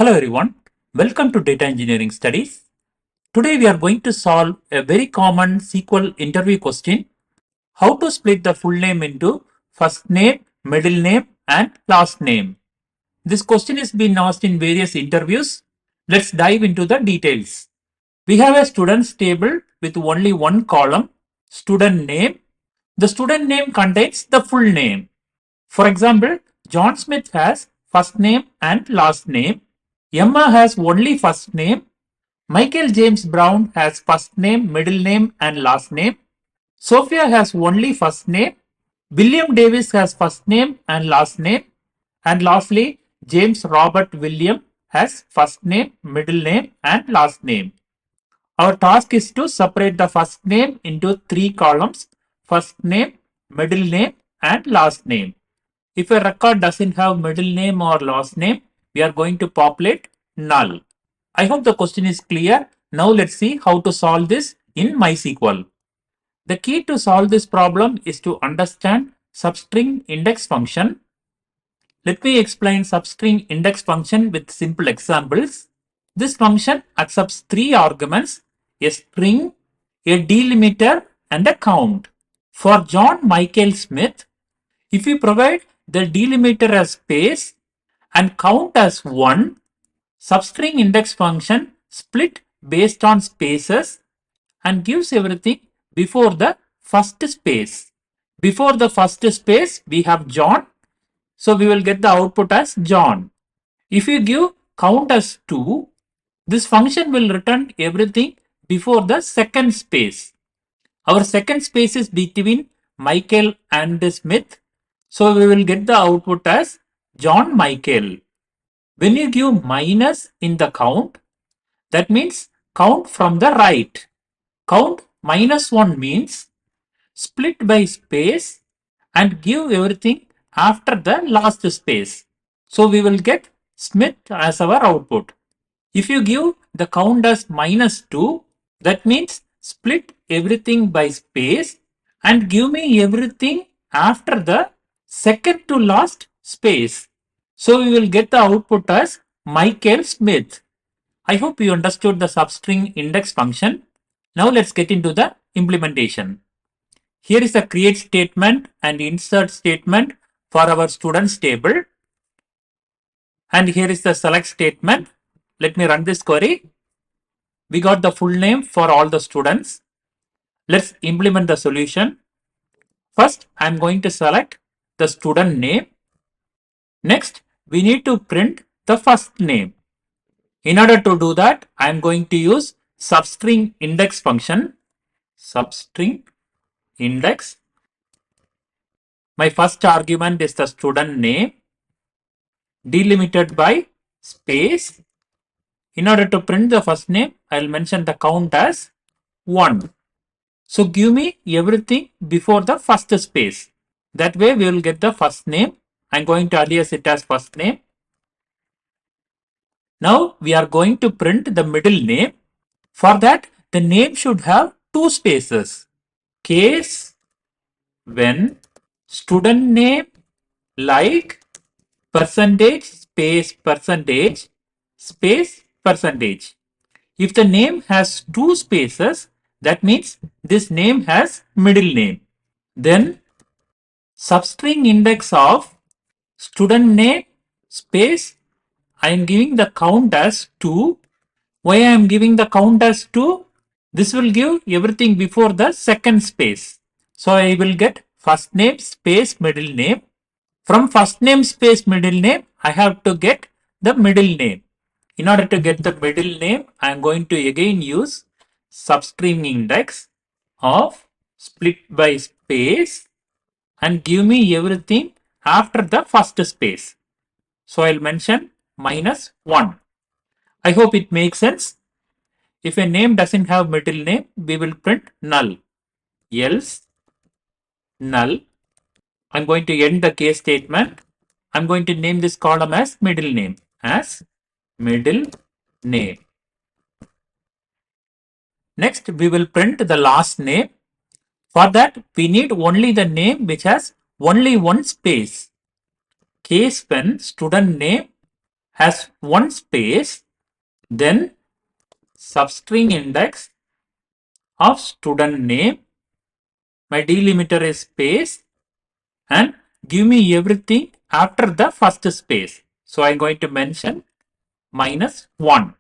Hello everyone, welcome to Data Engineering Studies. Today we are going to solve a very common SQL interview question: how to split the full name into first name, middle name and last name. This question is being asked in various interviews. Let's dive into the details. We have a students table with only one column, student name. The student name contains the full name. For example, John Smith has first name and last name. Emma has only first name. Michael James Brown has first name, middle name, and last name. Sophia has only first name. William Davis has first name and last name. And lastly, James Robert William has first name, middle name, and last name. Our task is to separate the first name into three columns: first name, middle name, and last name. If a record doesn't have middle name or last name, we are going to populate null. I hope the question is clear. Now let's see how to solve this in MySQL. The key to solve this problem is to understand substring index function. Let me explain substring index function with simple examples. This function accepts three arguments: a string, a delimiter, and a count. For John Michael Smith, if you provide the delimiter as space and count as 1, substring index function split based on spaces and gives everything before the first space. Before the first space, we have John, so we will get the output as John. If you give count as 2, this function will return everything before the second space. Our second space is between Michael and Smith, so we will get the output as John Michael. When you give minus in the count, that means count from the right. Count -1 means split by space and give everything after the last space. So we will get Smith as our output. If you give the count as -2, that means split everything by space and give me everything after the second to last space. So we will get the output as Michael Smith. I hope you understood the substring index function. Now let's get into the implementation. Here is the create statement and insert statement for our students table. And here is the select statement. Let me run this query. We got the full name for all the students. Let's implement the solution. First, I'm going to select the student name. Next, we need to print the first name. In order to do that, I'm going to use substring index function. Substring index. My first argument is the student name, delimited by space. In order to print the first name, I'll mention the count as 1. So give me everything before the first space. That way we will get the first name. I'm going to alias it as first name. Now we are going to print the middle name. For that, the name should have two spaces. Case when student name like percentage space percentage space percentage. If the name has two spaces, that means this name has middle name. Then substring index of student name space, I am giving the count as 2. Why I am giving the count as 2? This will give everything before the second space. So I will get first name space middle name. From first name space middle name, I have to get the middle name. In order to get the middle name, I am going to again use substring index of split by space and give me everything after the first space. So I'll mention -1. I hope it makes sense. If a name doesn't have middle name, we will print null. Else null. I'm going to end the case statement. I'm going to name this column as middle name, as middle name. Next, we will print the last name. For that, we need only the name which has only one space. Case when student name has one space, then substring index of student name. My delimiter is space and give me everything after the first space. So I'm going to mention -1.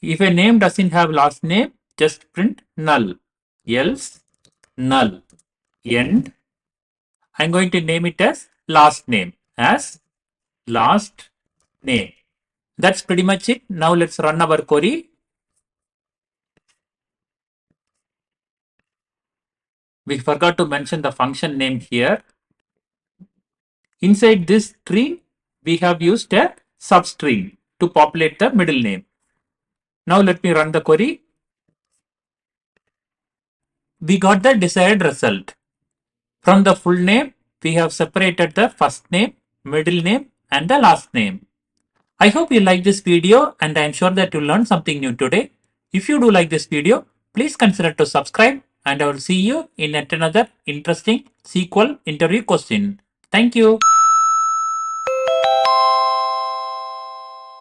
If a name doesn't have last name, just print null. Else null. End. I'm going to name it as last name, as last name. That's pretty much it. Now let's run our query. We forgot to mention the function name here. Inside this string, we have used a substring to populate the middle name. Now let me run the query. We got the desired result. From the full name, we have separated the first name, middle name, and the last name. I hope you like this video and I am sure that you learned something new today. If you do like this video, please consider to subscribe and I will see you in yet another interesting SQL interview question. Thank you.